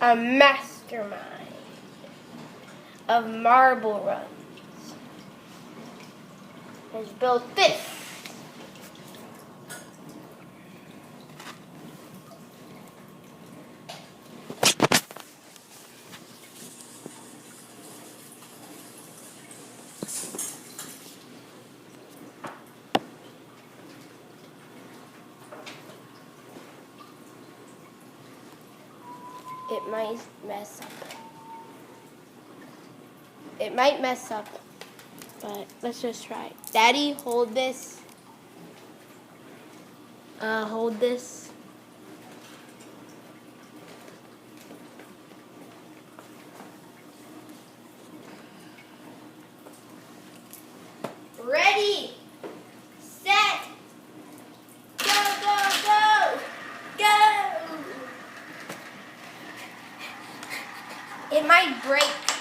a mastermind of marble runs has built this. It might mess up. It might mess up, but let's just try. Daddy, hold this. Hold this. Ready, set, go, go, go, go. It might break.